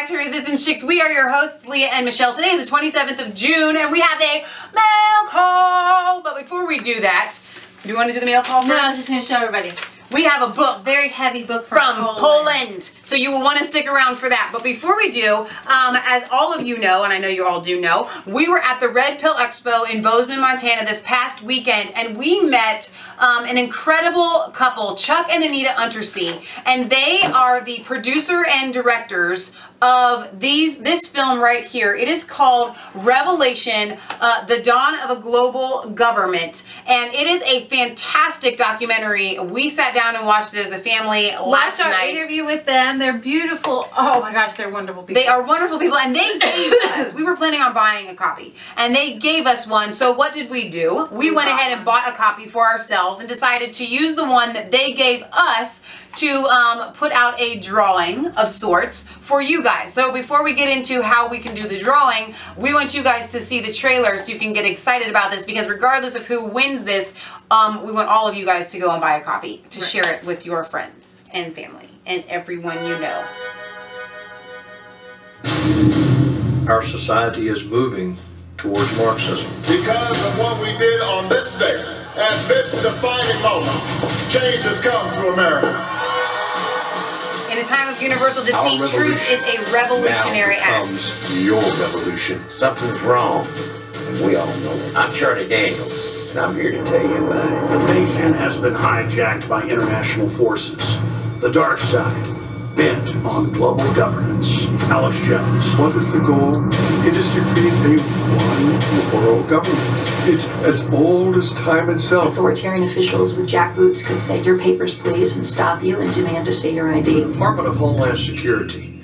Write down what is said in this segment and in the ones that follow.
back to Resistance Chicks. We are your hosts, Leah and Michelle. Today is the 27th of June, and we have a mail call. But before we do that, do you want to do the mail call first? No, I was just going to show everybody. We have a book. Very heavy book from Poland. So you will want to stick around for that. But before we do, as all of you know, and I know you all do know, we were at the Red Pill Expo in Bozeman, Montana this past weekend, and we met an incredible couple, Chuck and Anita Untersea, and they are the producer and directors of this film right here. It is called Revelation, The Dawn of a Global Government, and it is a fantastic documentary. We sat down and watched it as a family last night. Watch our interview with them. They're beautiful. Oh my gosh, they're wonderful people. They are wonderful people, and they gave us, we were planning on buying a copy, and they gave us one. So what did we do? We went ahead and bought a copy for ourselves and decided to use the one that they gave us to put out a drawing of sorts for you guys. So before we get into how we can do the drawing, we want you guys to see the trailer so you can get excited about this, because regardless of who wins this, we want all of you guys to go and buy a copy to share it with your friends and family and everyone you know. Our society is moving towards Marxism. Because of what we did on this day, at this defining moment, change has come to America. In a time of universal deceit, truth is a revolutionary now comes your revolution. Something's wrong, and we all know it. I'm Charlie Daniels, and I'm here to tell you about it. The nation has been hijacked by international forces. The dark side, bent on global governance. Alex Jones. What is the goal? It is to create a one-world government. It's as old as time itself. Authoritarian officials with jackboots could say, "Your papers, please," and stop you and demand to see your ID. The Department of Homeland Security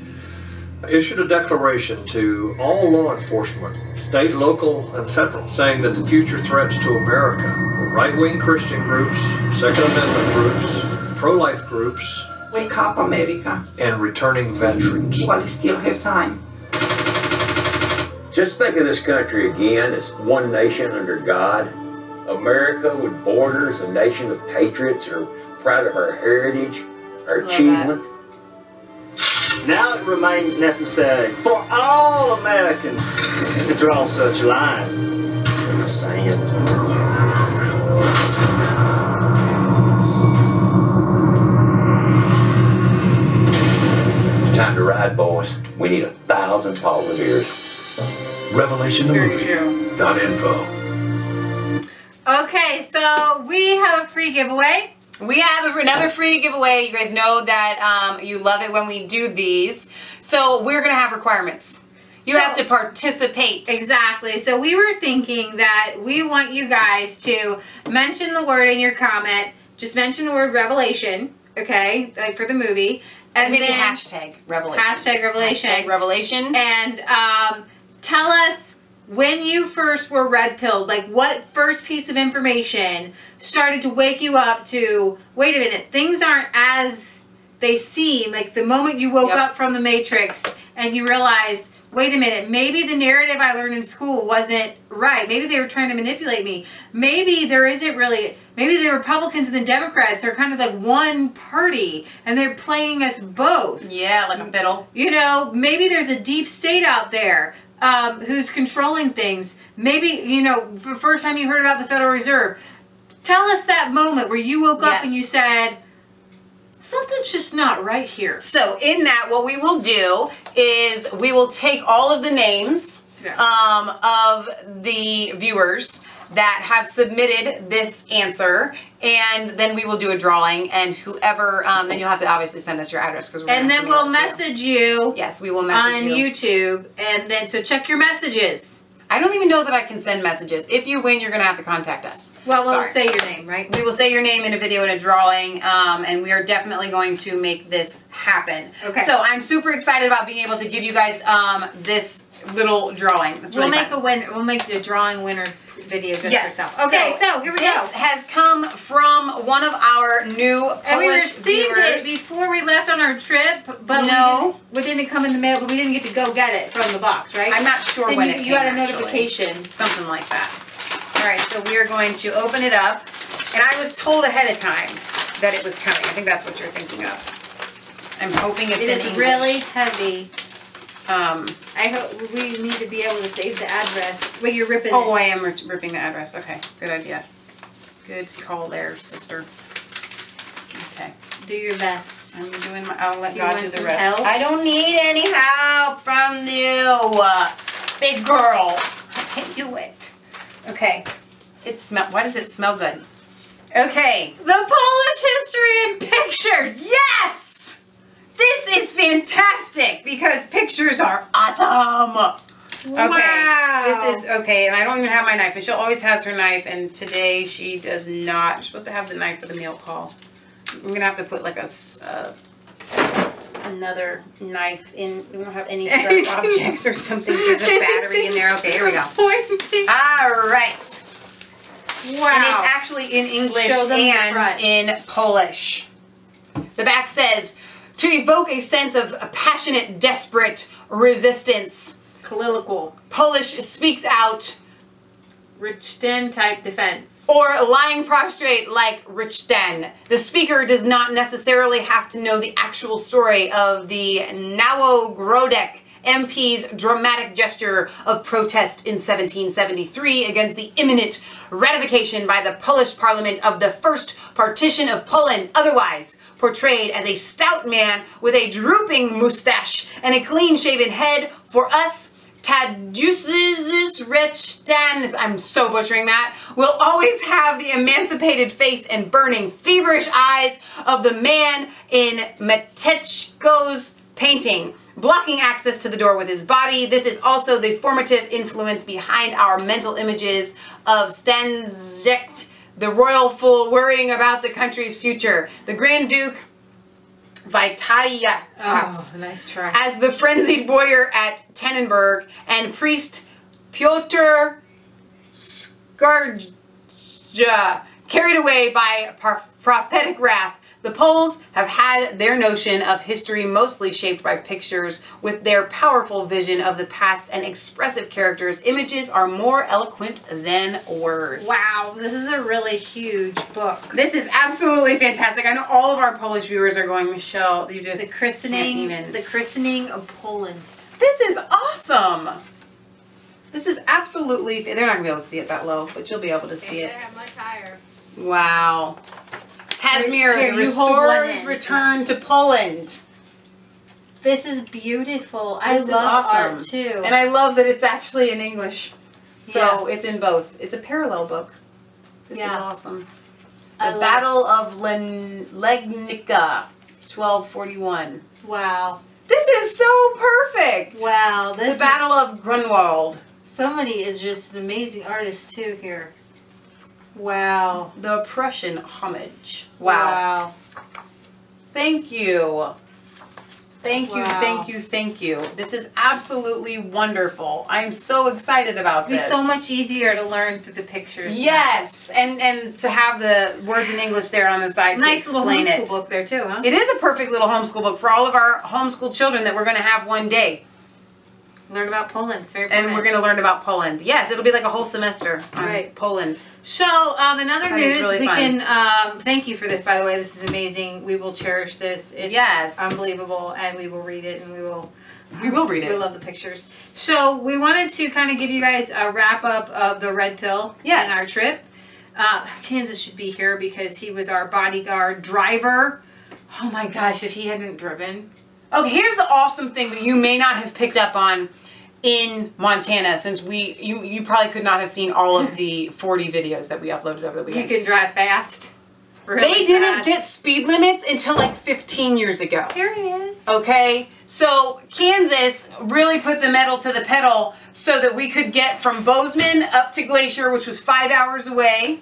issued a declaration to all law enforcement, state, local, and federal, saying that the future threats to America were right-wing Christian groups, Second Amendment groups, pro-life groups, wake up, America, and returning veterans. while you still have time. Just think of this country again as one nation under God. America with borders, a nation of patriots who are proud of our heritage, our achievement. Now it remains necessary for all Americans to draw such a line in the sand. It's time to ride, boys. We need 1,000 volunteers. Revelation the movie.info. Okay, so we have a free giveaway. We have another free giveaway. You guys know that you love it when we do these. So we're going to have requirements. You have to participate. Exactly. So we were thinking that we want you guys to mention the word in your comment. Just mention the word Revelation, okay, like for the movie. And maybe then hashtag Revelation. Hashtag Revelation. Hashtag Revelation. And tell us when you first were red pilled, like what first piece of information started to wake you up to, wait a minute, things aren't as they seem, like the moment you woke up from the Matrix and you realized, wait a minute, maybe the narrative I learned in school wasn't right. Maybe they were trying to manipulate me. Maybe there isn't really, maybe the Republicans and the Democrats are kind of like one party and they're playing us both. Yeah, like a fiddle. You know, maybe there's a deep state out there who's controlling things. Maybe, you know, for the first time you heard about the Federal Reserve. Tell us that moment where you woke up and you said, something's just not right here. So in that, what we will do is we will take all of the names of the viewers that have submitted this answer, and then we will do a drawing, and whoever, then you'll have to obviously send us your address, because and then we'll message you. Yes, we will message you on YouTube, and then so check your messages. I don't even know that I can send messages. If you win, you're going to have to contact us. Well, we'll say your name, right? We will say your name in a video and a drawing, and we are definitely going to make this happen. Okay. So I'm super excited about being able to give you guys this little drawing. It's really fun. We'll make the drawing winner video just yourself. Okay, so here we go. This has come from one of our new Polish we received it before we left on our trip, but we didn't come in the mail, but we didn't get to go get it from the box, right? I'm not sure when it came. You got a notification. Something like that. All right, so we are going to open it up, and I was told ahead of time that it was coming. I think that's what you're thinking of. I'm hoping it's in English. It is really heavy. I hope we need to be able to save the address. Wait, you're ripping Oh, it. I am ripping the address. Okay, good idea. Good call there, sister. Okay. Do your best. I'm doing my, I'll let Do you God want do the some rest. help? I don't need any help from you, big girl. I can do it. Okay. Why does it smell good? Okay. The Polish history and pictures. Yes! This is fantastic because pictures are awesome. Okay. Wow. This is okay, and I don't even have my knife. Michelle always has her knife, and today she does not. You're supposed to have the knife for the meal call. I'm gonna have to put like another knife in. We don't have any sharp objects or something. There's a battery in there. Okay, here we go. All right. Wow. And it's actually in English and in Polish. The back says, to evoke a sense of passionate, desperate resistance. Colloquial. Polish speaks out. Richten type defense. Or lying prostrate like Richten. The speaker does not necessarily have to know the actual story of the Nowogródek MP's dramatic gesture of protest in 1773 against the imminent ratification by the Polish Parliament of the First Partition of Poland, otherwise portrayed as a stout man with a drooping mustache and a clean-shaven head. For us, Tadeusz Richten, I'm so butchering that, will always have the emancipated face and burning, feverish eyes of the man in Matejko's painting, blocking access to the door with his body. This is also the formative influence behind our mental images of Stanzek, the royal fool worrying about the country's future, the Grand Duke Witold, nice try. as the frenzied warrior at Tannenberg, and priest Piotr Skarja, carried away by prophetic wrath. The Poles have had their notion of history mostly shaped by pictures. With their powerful vision of the past and expressive characters, images are more eloquent than words. Wow, this is a really huge book. This is absolutely fantastic. I know all of our Polish viewers are going, Michelle, you just the christening of Poland. This is awesome. This is absolutely, they're not going to be able to see it that low, but you'll be able to see it. Much higher. Wow. Casimir, Here, the you hold one restorers end. return to Poland. This is beautiful. I This is love awesome. art too. And I love that it's actually in English. So Yeah. it's in both. It's a parallel book. This is awesome. I The love Battle of Legnica, 1241. Wow. This is so perfect. Wow. The Battle of Grunwald. Somebody is just an amazing artist too here. Wow. The Prussian Homage. Wow. Thank you. Thank you, Wow. thank you, thank you. This is absolutely wonderful. I'm so excited about It'd this. be so much easier to learn through the pictures. Yes, and to have the words in English there on the side Nice to little explain homeschool it. book there too, huh? It is a perfect little homeschool book for all of our homeschool children that we're going to have one day. Learn about Poland. It's very And important. we're going to learn about Poland. Yes, it'll be like a whole semester on Right. Poland. So, in other That is news, really we fun. can, thank you for this, by the way. This is amazing. We will cherish this. It's Yes. unbelievable, and we will read it, and we will read it. We love the pictures. So, we wanted to kind of give you guys a wrap-up of the Red Pill Yes. and our trip. Kansas should be here because he was our bodyguard driver. Oh my gosh, if he hadn't driven. Okay, here's the awesome thing that you may not have picked up on in Montana, since you probably could not have seen all of the 40 videos that we uploaded over the weekend. You can drive fast. Really They didn't fast. get speed limits until like 15 years ago. Here he is. Okay, so Kansas really put the metal to the pedal so that we could get from Bozeman up to Glacier, which was 5 hours away,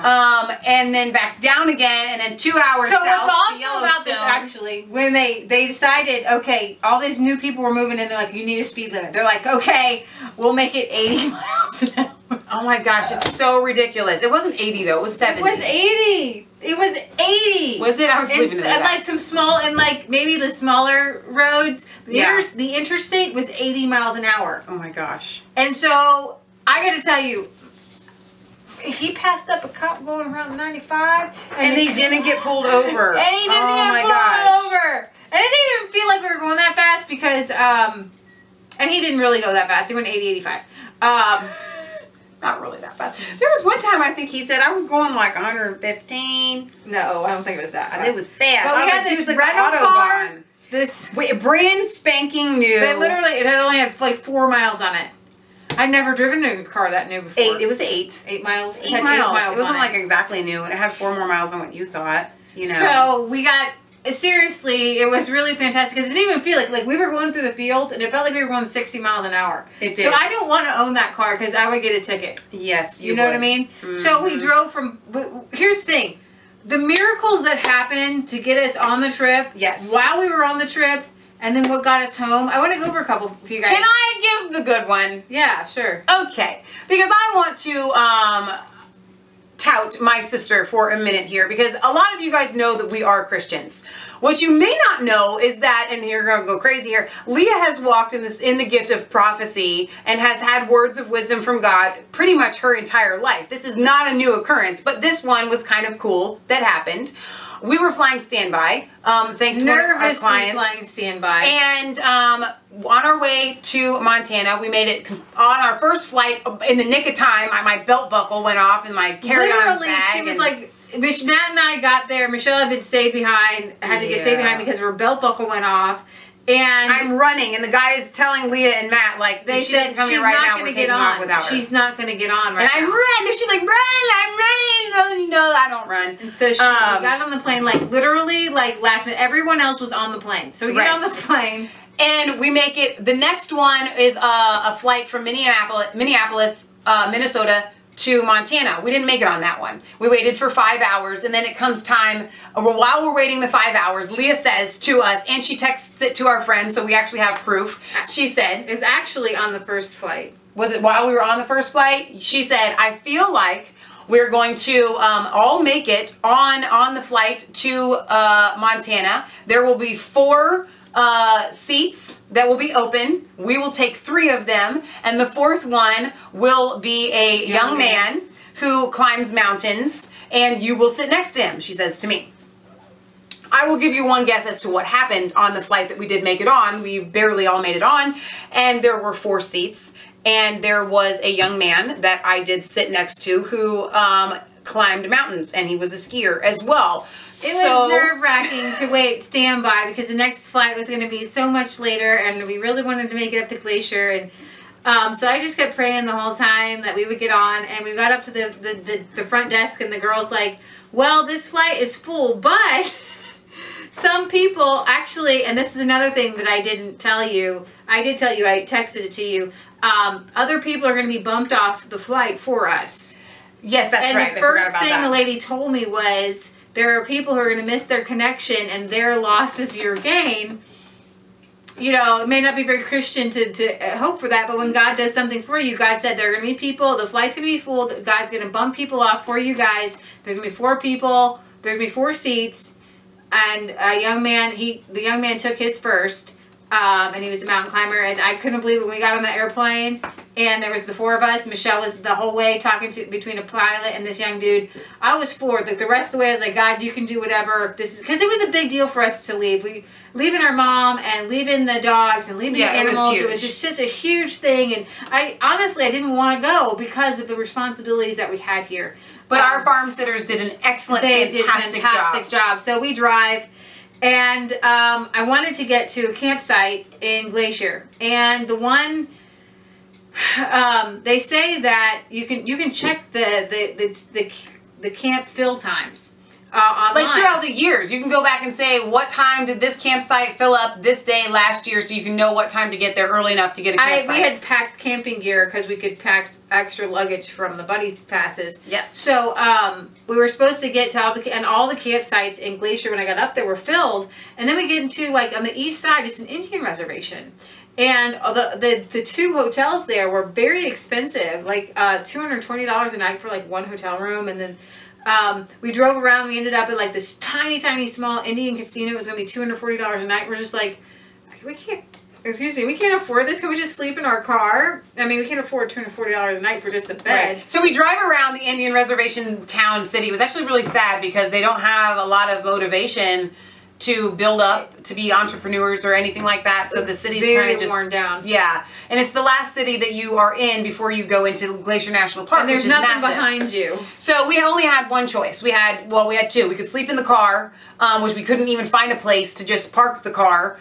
and then back down again, and then 2 hours So south what's to awesome Yellowstone. about this, actually, when they decided, okay, all these new people were moving in, they're like, you need a speed limit. They're like, okay, we'll make it 80 miles an hour. Oh my gosh, it's so ridiculous. It wasn't 80 though, it was 70. It was 80. It was 80. Was it? I was sleeping in And that. like some small, and like maybe the smaller roads, the interstate was 80 miles an hour. Oh my gosh. And so, I gotta tell you, he passed up a cop going around 95. And he didn't get pulled over. And he didn't get pulled over. And it didn't even feel like we were going that fast because And he didn't really go that fast. He went 80, 85. Not really that fast. There was one time I think he said I was going like 115. No, I don't think it was that fast. It was fast. But we had this rental car. This brand spanking new. They literally, it had only had like 4 miles on it. I'd never driven a car that new before. 8. It was 8. 8 miles. 8 miles. It wasn't like exactly new, and it had 4 more miles than what you thought. You know. So we got. Seriously, it was really fantastic because it didn't even feel like we were going through the fields and it felt like we were going 60 miles an hour. It did. So I don't want to own that car because I would get a ticket. Yes, you know what I mean? Mm-hmm. So we drove from. Here's the thing: the miracles that happened to get us on the trip. Yes. While we were on the trip, and then what got us home. I want to go over a couple for you guys. Can I give the good one? Yeah, sure. Okay, because I want to tout my sister for a minute here, because a lot of you guys know that we are Christians. What you may not know is that, and you're gonna go crazy here, Leah has walked in the gift of prophecy and has had words of wisdom from God pretty much her entire life. This is not a new occurrence, but this one was kind of cool that happened. We were flying standby, thanks to our clients. Flying standby. And on our way to Montana, we made it on our first flight in the nick of time. My belt buckle went off in my carry-on bag. She was like, Matt and I got there. Michelle had been stayed behind, had to get stayed behind because her belt buckle went off. And I'm running, and the guy is telling Leah and Matt, like, they she said doesn't come here right now, we're taking off without her. She's not going to get on right now. And I'm running. She's like, run, I'm running. No, I don't run. And so she got on the plane, like, literally, like, last minute. Everyone else was on the plane. So we get on this plane. And we make it, the next one is a flight from Minneapolis, Minnesota, to Montana. We didn't make it on that one. We waited for 5 hours, and then it comes time, while we're waiting the 5 hours, Leah says to us, and she texts it to our friends, so we actually have proof. She said, it was actually on the first flight. Was it while we were on the first flight? She said, I feel like we're going to all make it on the flight to Montana. There will be 4 seats that will be open. We will take 3 of them, and the 4th one will be a young man who climbs mountains, and you will sit next to him, she says to me. I will give you one guess as to what happened on the flight that we did make it on. We barely all made it on, and there were 4 seats, and there was a young man that I did sit next to who climbed mountains, and he was a skier as well. It was nerve-wracking to wait standby because the next flight was going to be so much later, and we really wanted to make it up to Glacier. And so I just kept praying the whole time that we would get on, and we got up to the front desk, and the girl's like, well, this flight is full, but some people actually, and this is another thing that I didn't tell you. I did tell you, I texted it to you. Other people are going to be bumped off the flight for us. Yes, that's right. And the first thing the lady told me was, there are people who are going to miss their connection, and their loss is your gain. You know, it may not be very Christian to hope for that, but when God does something for you, God said there are going to be people, the flight's going to be full, God's going to bump people off for you guys. There's going to be 4 people, there's going to be 4 seats, and a young man, the young man took his first, and he was a mountain climber, and I couldn't believe when we got on the airplane, and there was the 4 of us. Michelle was the whole way talking between a pilot and this young dude. I was floored. Like, the rest of the way, I was like, God, you can do whatever. This is because it was a big deal for us to leave. Leaving our mom and leaving the dogs and leaving the animals. It was just such a huge thing, and honestly, I didn't want to go because of the responsibilities that we had here. But our farm sitters did an excellent, fantastic job. So we drive. And I wanted to get to a campsite in Glacier, and the one they say that you can check the camp fill times online. Like throughout the years, you can go back and say, what time did this campsite fill up this day last year, so you can know what time to get there early enough to get a campsite. We had packed camping gear because we could pack extra luggage from the buddy passes. Yes. So we were supposed to get to all the campsites in Glacier when I got up there were filled, and then we get into, like, on the east side, it's an Indian reservation. And the 2 hotels there were very expensive, like $220 a night for like 1 hotel room, and then we drove around. We ended up at like this tiny small Indian casino. It was going to be $240 a night. We're just like, we can't afford this. Can we just sleep in our car? I mean, we can't afford $240 a night for just a bed. Right. So we drive around the Indian reservation town city. It was actually really sad because they don't have a lot of motivation to build up, to be entrepreneurs or anything like that. So the city's kind of just worn down. Yeah, and it's the last city that you are in before you go into Glacier National Park, and there's which is nothing massive. behind you. So we only had one choice. We had two. We could sleep in the car, which we couldn't even find a place to just park the car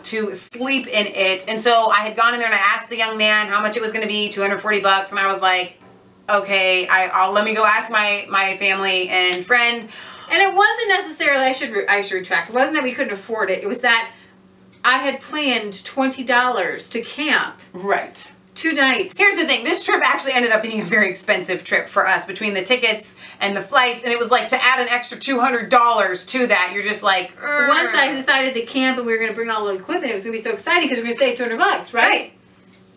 to sleep in it. And so I had gone in there and I asked the young man how much it was going to be, $240, and I was like, okay, I'll let me go ask my family and friend. And it wasn't necessarily, I should retract, it wasn't that we couldn't afford it. It was that I had planned $20 to camp. Right. 2 nights. Here's the thing. This trip actually ended up being a very expensive trip for us between the tickets and the flights. And it was like to add an extra $200 to that. You're just like, Urgh. Once I decided to camp and we were going to bring all the equipment, it was going to be so exciting because we were going to save $200, right?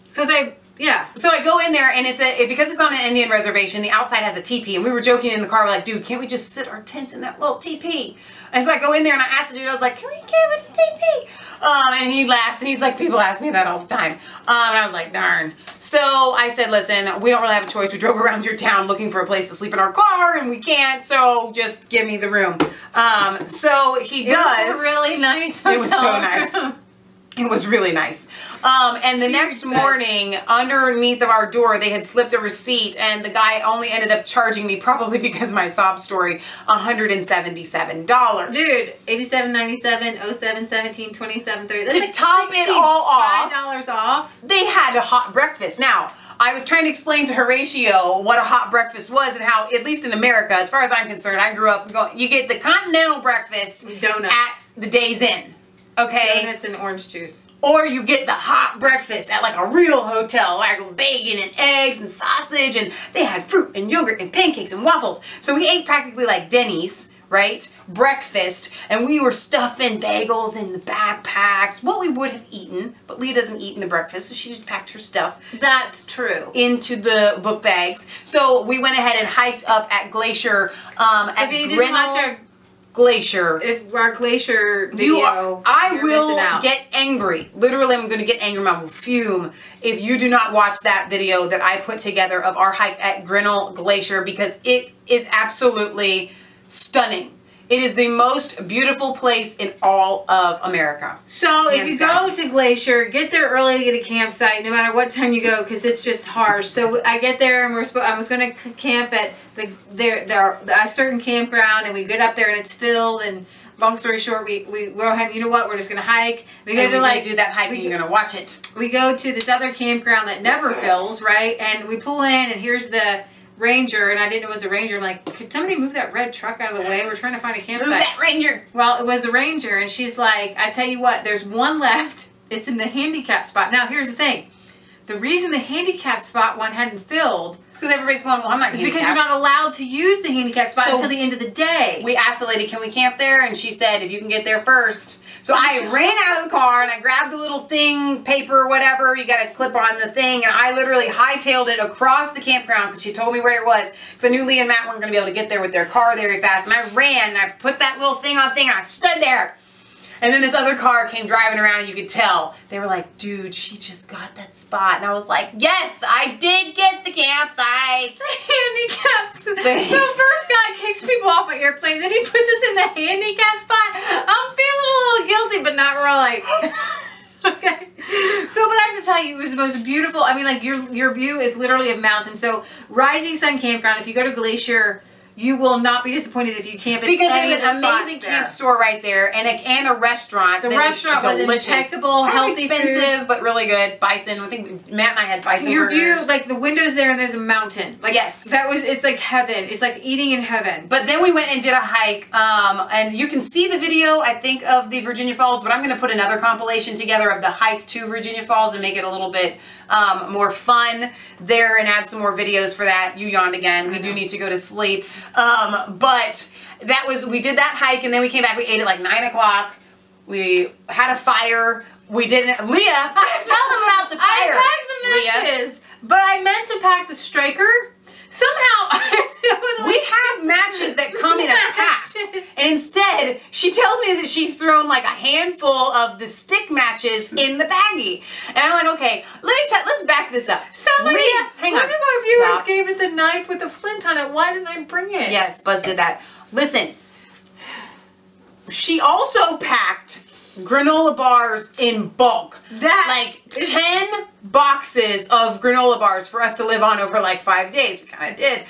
Because yeah. So I go in there and because it's on an Indian reservation, the outside has a teepee. And we were joking in the car, we're like, dude, can't we just sit our tents in that little teepee? And so I go in there and I asked the dude, I was like, can we camp at the teepee? And he laughed and he's like, people ask me that all the time. And I was like, darn. So I said, listen, we don't really have a choice. We drove around your town looking for a place to sleep in our car and we can't, so just give me the room. So he does. It was a really nice hotel. It was so nice. It was really nice. And the next morning, underneath of our door, they had slipped a receipt, and the guy only ended up charging me, probably because of my sob story, $177. Dude, $87.97, 07, 17, 27, 30. That's to like top it all off, $5 off. They had a hot breakfast. Now, I was trying to explain to Horatio what a hot breakfast was and how, at least in America, as far as I'm concerned, I grew up going, you get the continental breakfast donuts at the Days Inn. Okay? Donuts and orange juice. Or you get the hot breakfast at like a real hotel, like with bacon and eggs and sausage, and they had fruit and yogurt and pancakes and waffles. So we ate practically like Denny's, right? Breakfast, and we were stuffing bagels in the backpacks, what we would have eaten, but Leah doesn't eat in the breakfast, so she just packed her stuff. That's true. Into the book bags. So we went ahead and hiked up at Glacier, at Grinnell Glacier. Our Glacier video. I will get angry. Literally, I'm going to get angry. I will fume if you do not watch that video that I put together of our hike at Grinnell Glacier, because it is absolutely stunning. It is the most beautiful place in all of America. So if you go to Glacier, get there early to get a campsite, no matter what time you go, because it's just harsh. So I get there and I was going to camp at a certain campground, and we get up there and it's filled. And long story short, we go ahead. You know what? We're just going to hike. We go to do that hike, and you're going to watch it. We go to this other campground that never fills, right? And we pull in, and here's the Ranger, and I didn't know it was a Ranger. I'm like, could somebody move that red truck out of the way? We're trying to find a campsite. Move that Ranger! Well, it was a Ranger, and she's like, I tell you what, there's one left. It's in the handicap spot. Now, here's the thing. The reason the handicap spot one hadn't filled is because everybody's going, well, I'm not handicapped. Because you're not allowed to use the handicap spot until the end of the day. We asked the lady, can we camp there? And she said, if you can get there first. So I ran out of the car and I grabbed the little thing, paper, whatever, you got to clip on the thing, and I literally hightailed it across the campground because she told me where it was, because I knew Leah and Matt weren't going to be able to get there with their car very fast. And I ran and I put that little thing on thing and I stood there. And then this other car came driving around, and you could tell. They were like, dude, she just got that spot. And I was like, yes, I did get the campsite. Handicaps. So first guy kicks people off at airplanes, and he puts us in the handicap spot. I'm feeling a little guilty, but not really. Okay. So, but I have to tell you, it was the most beautiful. I mean, like, your view is literally a mountain. So, Rising Sun Campground, if you go to Glacier, you will not be disappointed if you camp at because any there's an amazing camp store right there, and a restaurant. The restaurant was impeccable, healthy, expensive, food, but really good. Bison. I think Matt and I had Bison. Your burgers. view, like the windows there, and there's a mountain. Like, yes, it's like heaven. It's like eating in heaven. But then we went and did a hike, and you can see the video, I think, of the Virginia Falls. But I'm going to put another compilation together of the hike to Virginia Falls and make it a little bit more fun there, and add some more videos for that. You yawned again. We do need to go to sleep. But we did that hike, and then we came back. We ate at like 9 o'clock. We had a fire. We didn't. Leah, tell them about the fire. I packed the matches, but I meant to pack the striker. Somehow, we have matches that come in a pack, and instead, she tells me that she's thrown like a handful of the stick matches in the baggie, and I'm like, okay, let's back this up. Somebody, hang on. One of our viewers gave us a knife with a flint on it. Why didn't I bring it? Yes, Buzz did that. Listen, She also packed granola bars in bulk. Like 10 boxes of granola bars for us to live on over like 5 days. We kind of did.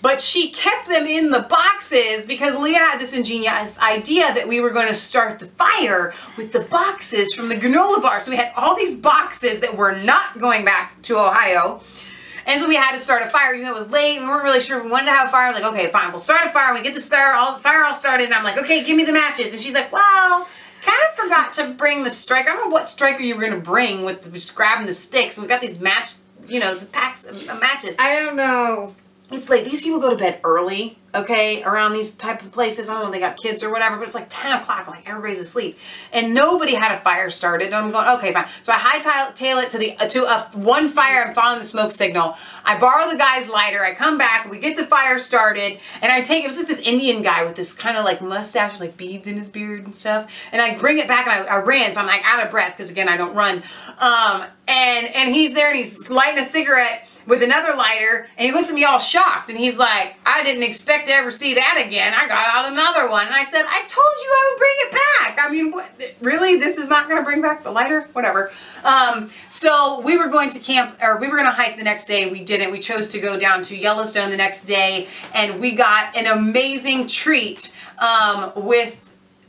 But she kept them in the boxes because Leah had this ingenious idea that we were going to start the fire with the boxes from the granola bars. So we had all these boxes that were not going back to Ohio. And so we had to start a fire, even though it was late. We weren't really sure we wanted to have a fire. Like, okay, fine, we'll start a fire. We get the fire all started. And I'm like, okay, give me the matches. And she's like, well, kind of forgot to bring the striker. I don't know what striker you were going to bring with just grabbing the sticks. And we got these match, you know, the packs of matches. I don't know. It's late. These people go to bed early, okay, around these types of places. I don't know if they got kids or whatever, but it's like 10 o'clock, like everybody's asleep. And nobody had a fire started. And I'm going, okay, fine. So I hightail it to one fire. I'm following the smoke signal. I borrow the guy's lighter. I come back. We get the fire started. And I take, it was like this Indian guy with this kind of like mustache, like beads in his beard and stuff. And I bring it back and I ran. So I'm like out of breath because, again, I don't run. And he's there and he's lighting a cigarette with another lighter, and he looks at me all shocked, and he's like, I didn't expect to ever see that again. I got out another one. And I said, I told you I would bring it back. I mean, what, really? This is not going to bring back the lighter? Whatever. So we were going to camp, or we were going to hike the next day. We didn't. We chose to go down to Yellowstone the next day, and we got an amazing treat with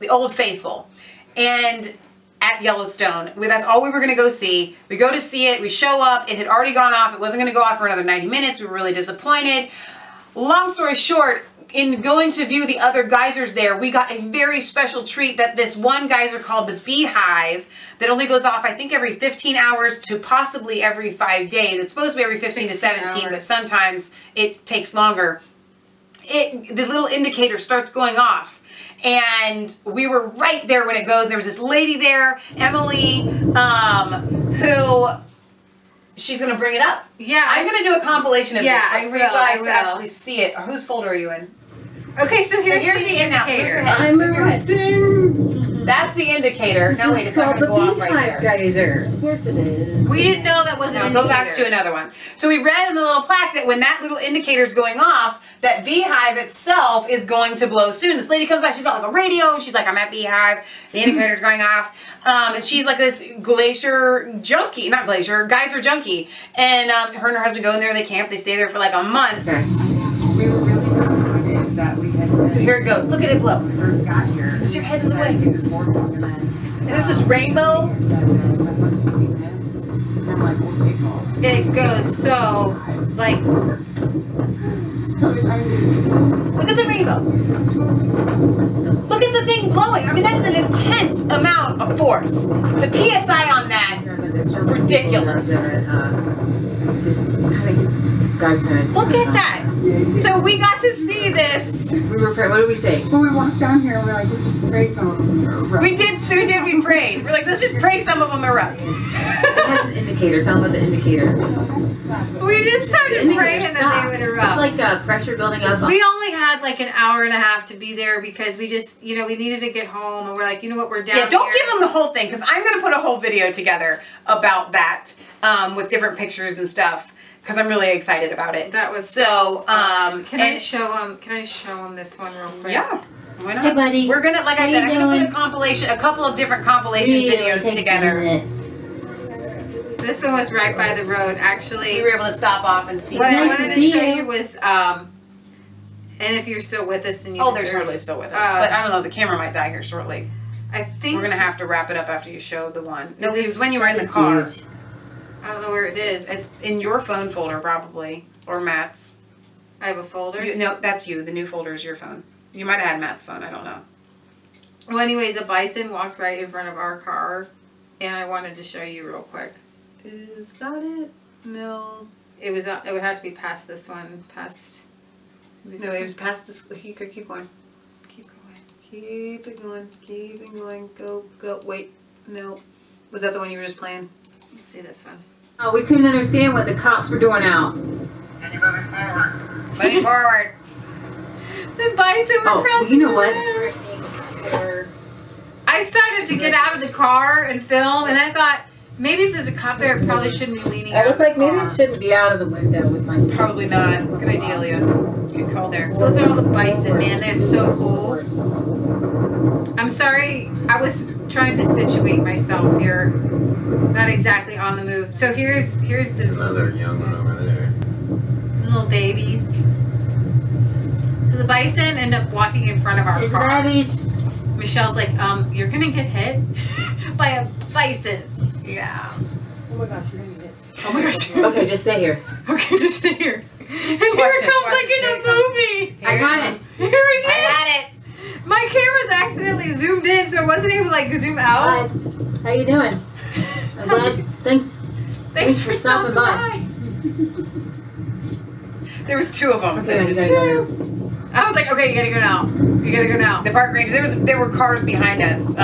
the Old Faithful. And at Yellowstone. That's all we were going to go see. We go to see it. We show up. It had already gone off. It wasn't going to go off for another 90 minutes. We were really disappointed. Long story short, in going to view the other geysers there, we got a very special treat that this one geyser called the Beehive that only goes off, I think, every 15 hours to possibly every 5 days. It's supposed to be every 15 to 17, hours. But sometimes it takes longer. The little indicator starts going off. And we were right there when it goes. There was this lady there, Emily, who she's going to bring it up. Yeah. I'm going to do a compilation of this for you guys to actually see it. Whose folder are you in? Okay, so here's the indicator. I'm erupting. That's the indicator. No, wait, it's not going to go off right there. Geyser. Of course it is. We didn't know that was an indicator. Go back to another one. So we read in the little plaque that when that little indicator is going off, that Beehive itself is going to blow soon. This lady comes back, she's got like a radio, and she's like, I'm at Beehive, the indicator's going off. And she's like this geyser junkie. And her and her husband go in there, they camp, they stay there for like a month. Okay. We were really disappointed that we had... So here it goes. Look at it blow. When we first got here. Is your head in the way? It was boardwalk, and then... And there's this rainbow. Once you see this, I'm like, okay, cool. It goes so, like... Look at the rainbow. Look at the thing blowing. I mean, that is an intense amount of force. The PSI on that is ridiculous. Look at that. So we got to see this. We were praying. What did we say? When we walked down here, we were like, let's just pray some of them erupt. We did. We prayed. We're like, let's just pray some of them erupt. It has an indicator. Tell them about the indicator. We just started praying that they would erupt. It's like pressure building up. We only had like an hour and a half to be there because we just, you know, we needed to get home, and we're like, you know what, we're down here. Yeah, don't give them the whole thing, because I'm going to put a whole video together about that with different pictures and stuff, because I'm really excited about it. That was so. Can I show them this one real quick? Yeah. Why not? Hey, buddy. We're gonna, like I said, I'm gonna put a compilation, a couple of different compilation videos together. This one was right by the road, actually. We were able to stop off and see. What I wanted to show you was, and if you're still with us, and you they're totally still with us, but I don't know, the camera might die here shortly. I think we're gonna have to wrap it up after you show the one. No, it was when you were in the car. I don't know where it is. It's in your phone folder, probably, or Matt's. I have a folder? No, that's you. The new folder is your phone. You might have had Matt's phone. I don't know. Well, anyways, a bison walked right in front of our car, and I wanted to show you real quick. Is that it? No. It was. It would have to be past this one. Past. No, it was past this. Keep going. Keep going. Keep it going. Keep it going. Go. Go. Wait. No. Was that the one you were just playing? Let's see this one. Oh, we couldn't understand what the cops were doing out. And you're moving forward. Moving forward. The bison were pressing. You know what? I started to get out of the car and film, and I thought, maybe if there's a cop there, it probably shouldn't be leaning out. I was like, maybe it shouldn't be out of the window with my... Probably not. Good idea, Leah. Good call there. So look at all the bison, man. They're so cool. I'm sorry. I was trying to situate myself here. Not exactly on the move. So here's the another young one over there. Little babies. So the bison end up walking in front of our car. Babies. Michelle's like, you're gonna get hit by a bison. Yeah. Oh my gosh, you're gonna get hit. Oh my gosh. Okay, just stay here. Okay, just stay here. And here it comes like in a movie. I got it. Here it I got it. My camera's accidentally zoomed in, so I wasn't able to like zoom out. Hi. How you doing? I'm glad. Thanks for stopping by. There was 2 of them. Okay, I was like, okay, you gotta go now. You gotta go now. The park ranger. There were cars behind us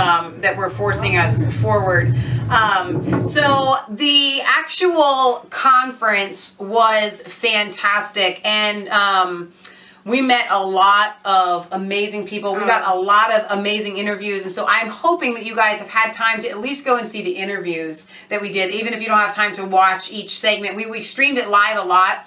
that were forcing us forward. So the actual conference was fantastic, and we met a lot of amazing people. We got a lot of amazing interviews, and so I'm hoping that you guys have had time to at least go and see the interviews that we did, even if you don't have time to watch each segment. We streamed it live a lot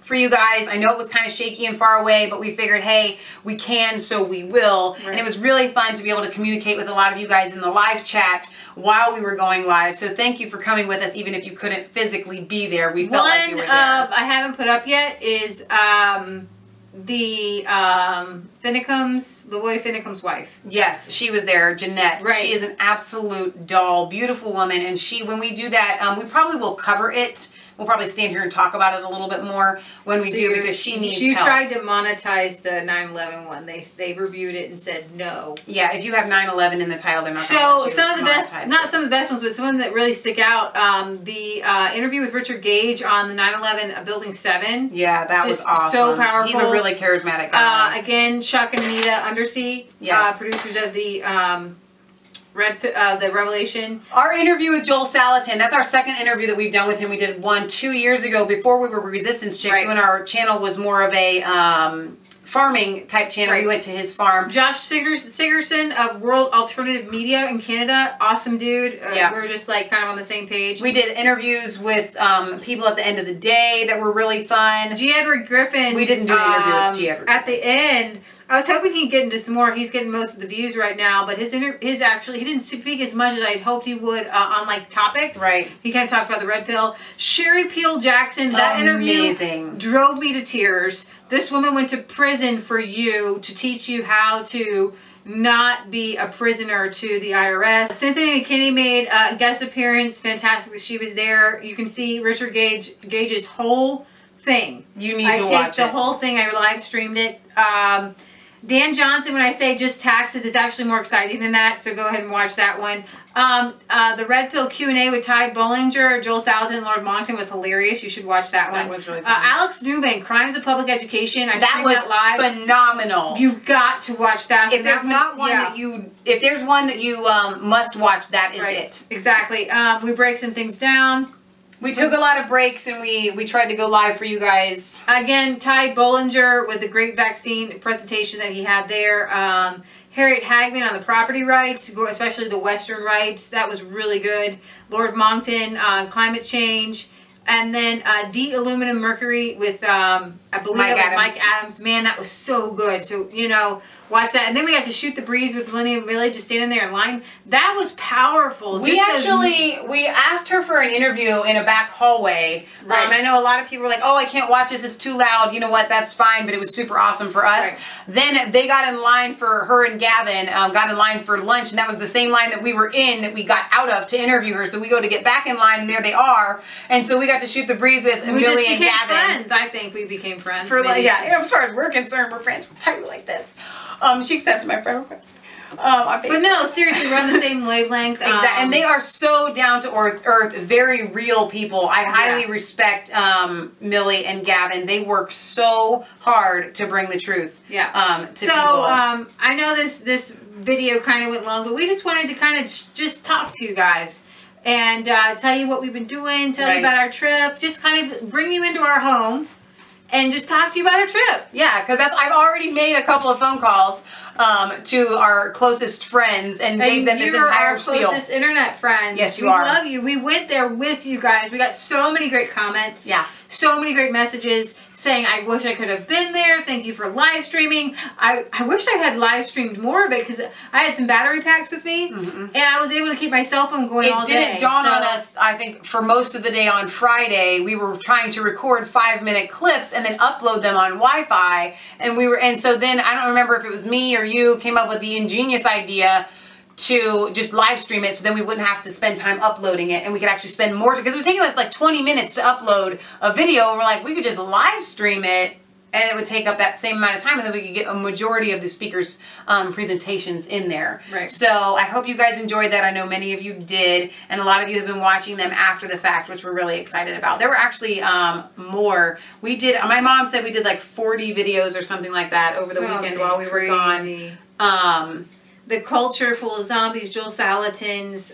for you guys. I know it was kind of shaky and far away, but we figured, hey, we can, so we will. Right. And it was really fun to be able to communicate with a lot of you guys in the live chat while we were going live. So thank you for coming with us, even if you couldn't physically be there. We felt like you were there. I haven't put up yet is the Loy Finicum's wife. Yes, she was there, Jeanette. Right. She is an absolute doll, beautiful woman, and when we do that, we probably will cover it. We'll probably stand here and talk about it a little bit more when we do, because she needs help. She tried to monetize the 9/11 one. They reviewed it and said no. Yeah, if you have 9/11 in the title, they're not going to let you some of the best, monetize not it. some of the best ones, but some that really stick out. The interview with Richard Gage on the 9/11 Building 7. Yeah, that was awesome. So powerful. He's a really charismatic guy. Again, Chuck and Anita Undersea, producers of the the Revelation. Our interview with Joel Salatin, that's our second interview that we've done with him. We did one 2 years ago before we were Resistance Chicks, when our channel was more of a farming type channel. We went to his farm. Josh Sigerson of World Alternative Media in Canada. Awesome dude. We're just like kind of on the same page. We did interviews with people at the end of the day that were really fun. G. Edward Griffin. We didn't do an interview with G. Edward At the end, I was hoping he'd get into some more. He's getting most of the views right now, but his actually, he didn't speak as much as I'd hoped he would on like topics. Right. He kind of talked about the red pill. Sherry Peel Jackson, that interview drove me to tears. This woman went to prison for you, to teach you how to not be a prisoner to the IRS. Cynthia McKinney made a guest appearance. Fantastic that she was there. You can see Richard Gage's whole thing. You need to watch it. I taped the whole thing. I live streamed it. Dan Johnson, when I say just taxes, it's actually more exciting than that, so go ahead and watch that one. The Red Pill Q&A with Ty Bollinger, Joel Salatin, and Lord Moncton was hilarious. You should watch that one. That was really fun. Alex Newman, Crimes of Public Education. That was live. Phenomenal. You've got to watch that. If there's not one that you, if there's one that you must watch, that is it. Exactly. We break some things down. We took a lot of breaks and we tried to go live for you guys. Again, Ty Bollinger with the great vaccine presentation that he had there. Harriet Hagman on the property rights, especially the Western rights. That was really good. Lord Moncton on climate change. And then DEET Aluminum Mercury with, I believe Mike Adams. Man, that was so good. So, you know, watch that. And then we got to shoot the breeze with Millennium Village, just standing there in line. That was powerful. We asked her for an interview in a back hallway. And I know a lot of people were like, oh, I can't watch this, it's too loud. You know what, that's fine, but it was super awesome for us. Then they got in line for her and Gavin, got in line for lunch, and that was the same line that we were in that we got out of to interview her. So we go to get back in line, and there they are. And so we got to shoot the breeze with Millie and Gavin. Friends. I think we became friends. For like, as far as we're concerned, we're friends. We're tight like this. She accepted my friend request. But no, seriously, we're on the same wavelength. Exactly, and they are so down to earth, very real people. I highly respect Millie and Gavin. They work so hard to bring the truth. To people. I know this video kind of went long, but we just wanted to kind of just talk to you guys and tell you what we've been doing, tell you about our trip, just kind of bring you into our home. And just talk to you about our trip. Yeah, because I've already made a couple of phone calls to our closest friends and gave them this entire spiel. You're our closest internet friends. Yes, you are. We love you. We went there with you guys. We got so many great comments. Yeah. So many great messages saying, I wish I could have been there. Thank you for live streaming. I wish I had live streamed more of it because I had some battery packs with me and I was able to keep my cell phone going all day. It didn't dawn on us, I think, for most of the day on Friday. We were trying to record 5-minute clips and then upload them on Wi-Fi. And so then, I don't remember if it was me or you came up with the ingenious idea to just live stream it so then we wouldn't have to spend time uploading it and we could actually spend more time, because it was taking us like 20 minutes to upload a video, and we're like, we could just live stream it and it would take up that same amount of time and then we could get a majority of the speakers' presentations in there. Right. So I hope you guys enjoyed that. I know many of you did, and a lot of you have been watching them after the fact, which we're really excited about. There were actually more. We did, my mom said we did like 40 videos or something like that over the weekend while we were gone. The Culture Full of Zombies, Joel Salatin's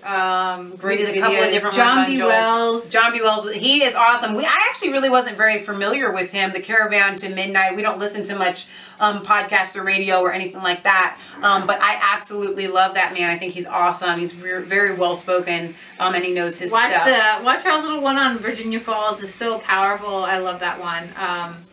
great we did a couple of different John ones B. on Wells. John B. Wells, he is awesome. I actually really wasn't very familiar with him. The Caravan to Midnight. We don't listen to much podcasts or radio or anything like that. But I absolutely love that man. I think he's awesome. He's very well spoken, and he knows his stuff. Watch our little one on Virginia Falls is so powerful. I love that one.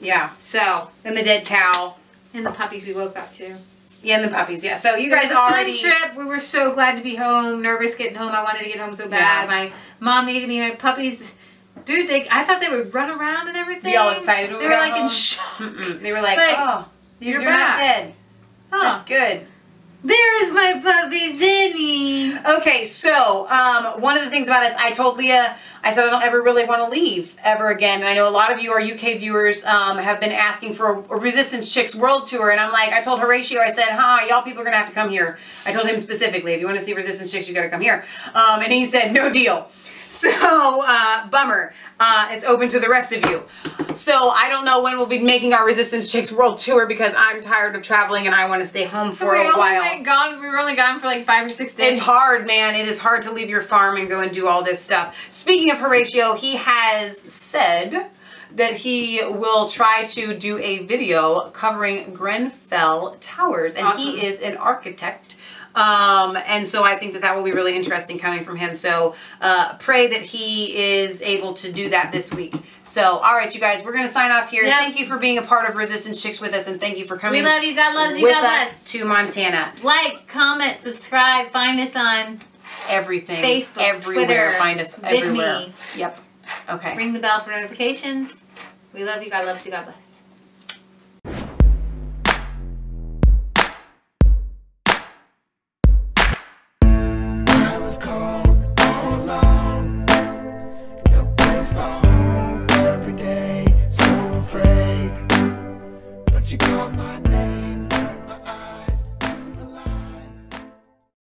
Yeah. So. And the dead cow. And the puppies we woke up to. Yeah, and the puppies, yeah. So you guys already... Fun trip. We were so glad to be home. Nervous getting home. I wanted to get home so bad. Yeah. My mom needed me. My puppies... Dude, I thought they would run around and everything. Be all excited when they we were got like home. in shock. They were like, oh, you're not dead. Oh. That's good. There's my puppy Zinny. Okay, so one of the things about us, I told Leah, I said I don't ever really want to leave ever again. And I know a lot of you, our UK viewers, have been asking for a Resistance Chicks World Tour. And I'm like, I told Horatio, I said, y'all people are going to have to come here. I told him specifically, if you want to see Resistance Chicks, you got to come here. And he said, no deal. So, bummer. It's open to the rest of you. So, I don't know when we'll be making our Resistance Chicks World Tour because I'm tired of traveling and I want to stay home for a while. We were only gone for like 5 or 6 days. It's hard, man. It is hard to leave your farm and go and do all this stuff. Speaking of Horatio, he has said that he will try to do a video covering Grenfell Towers. And Awesome. He is an architect. And so I think that will be really interesting coming from him. So pray that he is able to do that this week. So, all right, you guys, we're going to sign off here. Yep. Thank you for being a part of Resistance Chicks with us, and thank you for coming. We love you. God loves you. With God us bless. to Montana. Like, comment, subscribe. Find us on everything. Facebook, everywhere. Twitter. Find us everywhere. Me. Yep. Okay. Ring the bell for notifications. We love you. God loves you. God bless. I was cold.